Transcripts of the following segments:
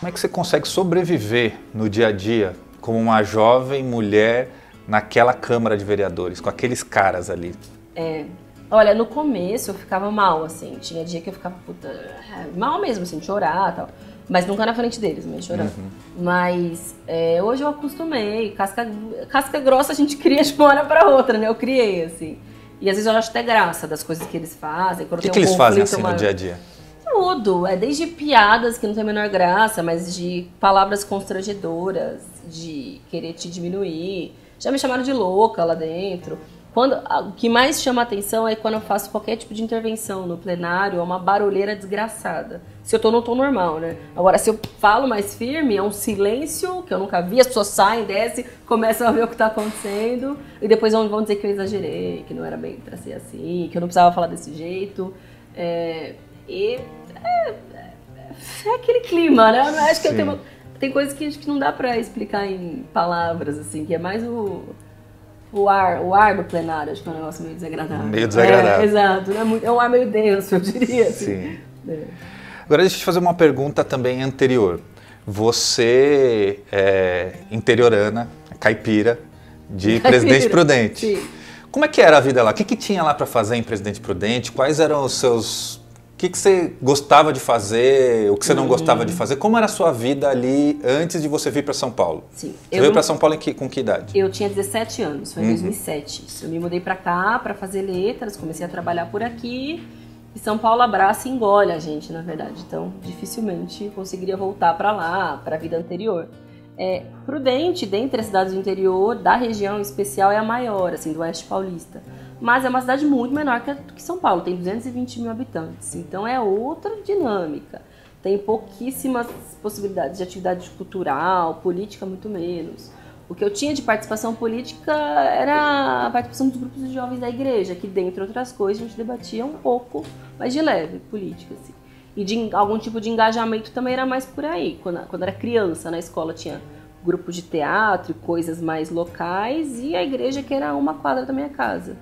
Como é que você consegue sobreviver no dia a dia como uma jovem mulher naquela Câmara de Vereadores, com aqueles caras ali? Olha, no começo eu ficava mal, assim, tinha dia que eu ficava mal mesmo, assim, de chorar e tal, mas nunca na frente deles, mas chorando. Mas hoje eu acostumei, casca grossa a gente cria de uma hora pra outra, né, eu criei, assim. E às vezes eu acho até graça das coisas que eles fazem. O que eles fazem assim no dia a dia? Tudo, desde piadas que não tem a menor graça, mas de palavras constrangedoras, de querer te diminuir. Já me chamaram de louca lá dentro. O que mais chama a atenção é quando eu faço qualquer tipo de intervenção no plenário, é uma barulheira desgraçada. Se eu tô no tom normal, né? Agora, se eu falo mais firme, é um silêncio que eu nunca vi, as pessoas saem, descem, começam a ver o que tá acontecendo, e depois vão dizer que eu exagerei, que não era bem pra ser assim, que eu não precisava falar desse jeito. É aquele clima, né? Eu acho que tem coisas que não dá pra explicar em palavras, assim, que é mais o ar do plenário, acho que é um negócio meio desagradável. Meio desagradável. Exato, é um ar meio denso, eu diria. Assim. Sim. Agora deixa eu te fazer uma pergunta também anterior. Você é interiorana, caipira, de Presidente Prudente. Sim. Como é que era a vida lá? O que tinha lá para fazer em Presidente Prudente? Quais eram os seus... O que você gostava de fazer, o que você não gostava de fazer? Como era a sua vida ali antes de você vir para São Paulo? Sim. Você veio para São Paulo com que idade? Eu tinha 17 anos, foi em 2007. Eu me mudei para cá para fazer letras, comecei a trabalhar por aqui. E São Paulo abraça e engole a gente, na verdade. Então, dificilmente conseguiria voltar para lá, para a vida anterior. Prudente, dentre as cidades do interior, da região em especial, é a maior, assim, do Oeste Paulista. Mas é uma cidade muito menor que São Paulo, tem 220 mil habitantes. Então é outra dinâmica. Tem pouquíssimas possibilidades de atividade cultural, política muito menos. O que eu tinha de participação política era a participação dos grupos de jovens da igreja, que, dentre outras coisas, a gente debatia um pouco mais de leve, política, assim. E de algum tipo de engajamento também era mais por aí. Quando era criança, na escola tinha grupos de teatro e coisas mais locais, e a igreja que era uma quadra da minha casa.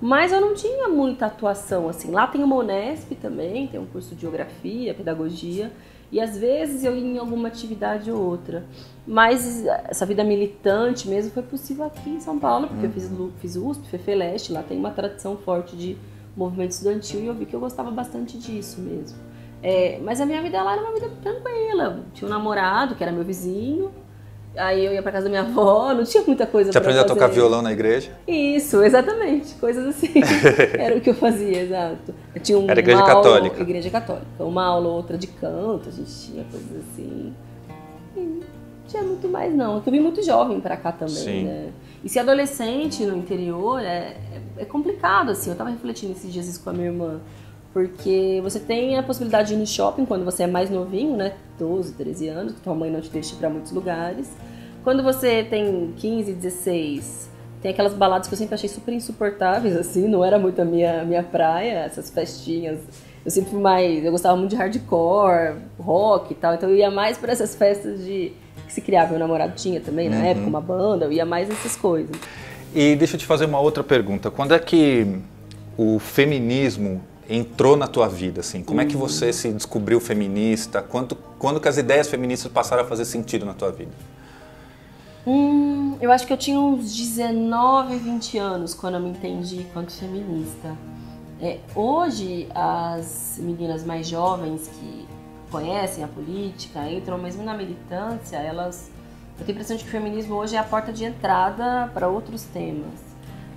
Mas eu não tinha muita atuação, assim. Lá tem uma Unesp também, tem um curso de geografia, pedagogia, e às vezes eu ia em alguma atividade ou outra. Mas essa vida militante mesmo foi possível aqui em São Paulo, porque eu fiz USP, FEFELESTE, lá tem uma tradição forte de movimento estudantil, e eu vi que eu gostava bastante disso mesmo. Mas a minha vida lá era uma vida tranquila. Tinha um namorado, que era meu vizinho, aí eu ia pra casa da minha avó, não tinha muita coisa pra fazer. Você aprendeu a tocar violão na igreja? Isso, exatamente, coisas assim. Era o que eu fazia, exato. Eu tinha era igreja católica? Igreja católica. Uma aula ou outra de canto, a gente tinha coisas assim. E não tinha muito mais não, porque eu vim muito jovem pra cá também, Sim. Né? E ser adolescente no interior é complicado, assim. Eu tava refletindo esses dias isso com a minha irmã. Porque você tem a possibilidade de ir no shopping quando você é mais novinho, né? 12, 13 anos, que tua mãe não te deixa ir pra muitos lugares. Quando você tem 15, 16, tem aquelas baladas que eu sempre achei super insuportáveis, assim, não era muito a minha praia, essas festinhas. Eu gostava muito de hardcore, rock e tal, então eu ia mais para essas festas que se criava. Meu namorado tinha também, na época, uma banda, eu ia mais nessas coisas. E deixa eu te fazer uma outra pergunta. Quando é que o feminismo entrou na tua vida, assim? Como é que você se descobriu feminista? Quando que as ideias feministas passaram a fazer sentido na tua vida? Eu acho que eu tinha uns 19, 20 anos quando eu me entendi enquanto feminista. Hoje, as meninas mais jovens que conhecem a política, entram mesmo na militância, eu tenho a impressão de que o feminismo hoje é a porta de entrada para outros temas.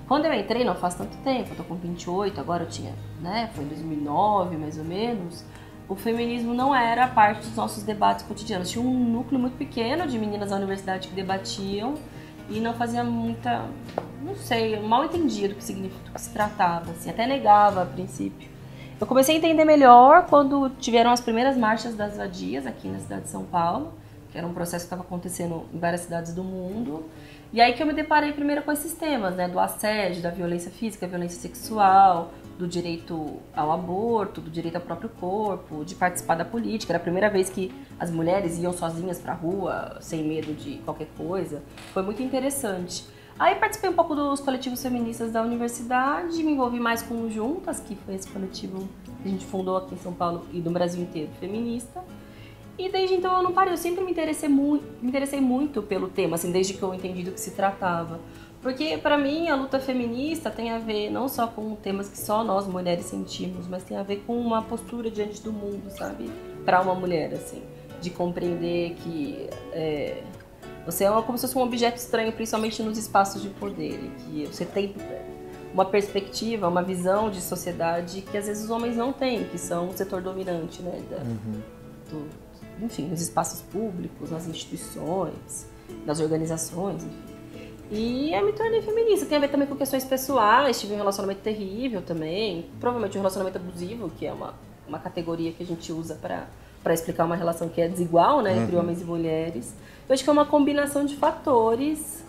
Quando eu entrei, não faz tanto tempo, eu tô com 28, agora eu tinha, né, foi em 2009 mais ou menos, o feminismo não era parte dos nossos debates cotidianos. Tinha um núcleo muito pequeno de meninas da universidade que debatiam e não fazia muita, não sei, mal entendia do que significa, do que se tratava, assim, até negava a princípio. Eu comecei a entender melhor quando tiveram as primeiras marchas das vadias aqui na cidade de São Paulo, que era um processo que estava acontecendo em várias cidades do mundo. E aí que eu me deparei primeiro com esses temas, né, do assédio, da violência física, violência sexual, do direito ao aborto, do direito ao próprio corpo, de participar da política. Era a primeira vez que as mulheres iam sozinhas pra rua, sem medo de qualquer coisa. Foi muito interessante. Aí participei um pouco dos coletivos feministas da universidade, me envolvi mais com o Juntas, que foi esse coletivo que a gente fundou aqui em São Paulo e do Brasil inteiro, feminista. E desde então eu não parei, eu sempre me interessei muito pelo tema, assim, desde que eu entendi do que se tratava. Porque pra mim a luta feminista tem a ver não só com temas que só nós mulheres sentimos, mas tem a ver com uma postura diante do mundo, sabe? Pra uma mulher, assim, de compreender que você é como se fosse um objeto estranho, principalmente nos espaços de poder, e que você tem uma perspectiva, uma visão de sociedade que às vezes os homens não têm, que são o setor dominante, né? Enfim, nos espaços públicos, nas instituições, nas organizações, enfim. E eu me tornei feminista. Tem a ver também com questões pessoais, tive um relacionamento terrível também, provavelmente um relacionamento abusivo, que é uma categoria que a gente usa para explicar uma relação que é desigual, né, entre homens e mulheres. Eu acho que é uma combinação de fatores.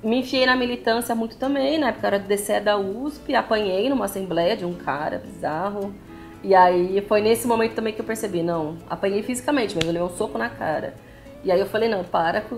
Me enfiei na militância muito também, na época era do DCE da USP, apanhei numa assembleia de um cara bizarro. E aí foi nesse momento também que eu percebi, não, apanhei fisicamente, mas eu levei um soco na cara. E aí eu falei, não,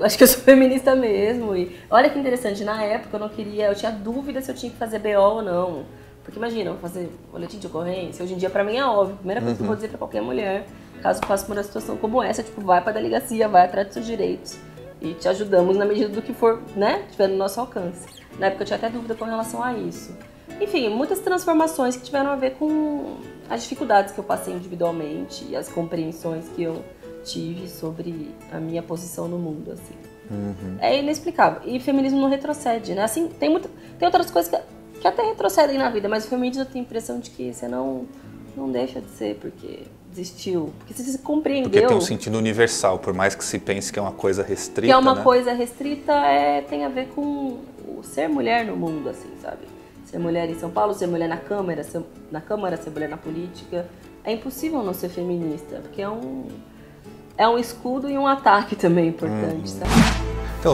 acho que eu sou feminista mesmo. E olha que interessante, na época eu tinha dúvida se eu tinha que fazer BO ou não. Porque imagina, eu vou fazer boletim de ocorrência, hoje em dia pra mim é óbvio. A primeira coisa que eu vou dizer pra qualquer mulher, caso passe por uma situação como essa, tipo, vai pra delegacia, vai atrás dos seus direitos. E te ajudamos na medida do que for, né, tiver no nosso alcance. Na época eu tinha até dúvida com relação a isso. Enfim, muitas transformações que tiveram a ver com as dificuldades que eu passei individualmente e as compreensões que eu tive sobre a minha posição no mundo, assim. É inexplicável. E feminismo não retrocede, né? Assim, tem outras coisas que até retrocedem na vida, mas o feminismo eu tenho a impressão de que você não deixa de ser porque desistiu. Porque você se compreendeu. Porque tem um sentido universal, por mais que se pense que é uma coisa restrita, que é uma né? coisa restrita, tem a ver com o ser mulher no mundo, assim, sabe? Ser mulher em São Paulo, ser mulher na Câmara, ser mulher na política. É impossível não ser feminista, porque é um escudo e um ataque também importante, sabe? Então,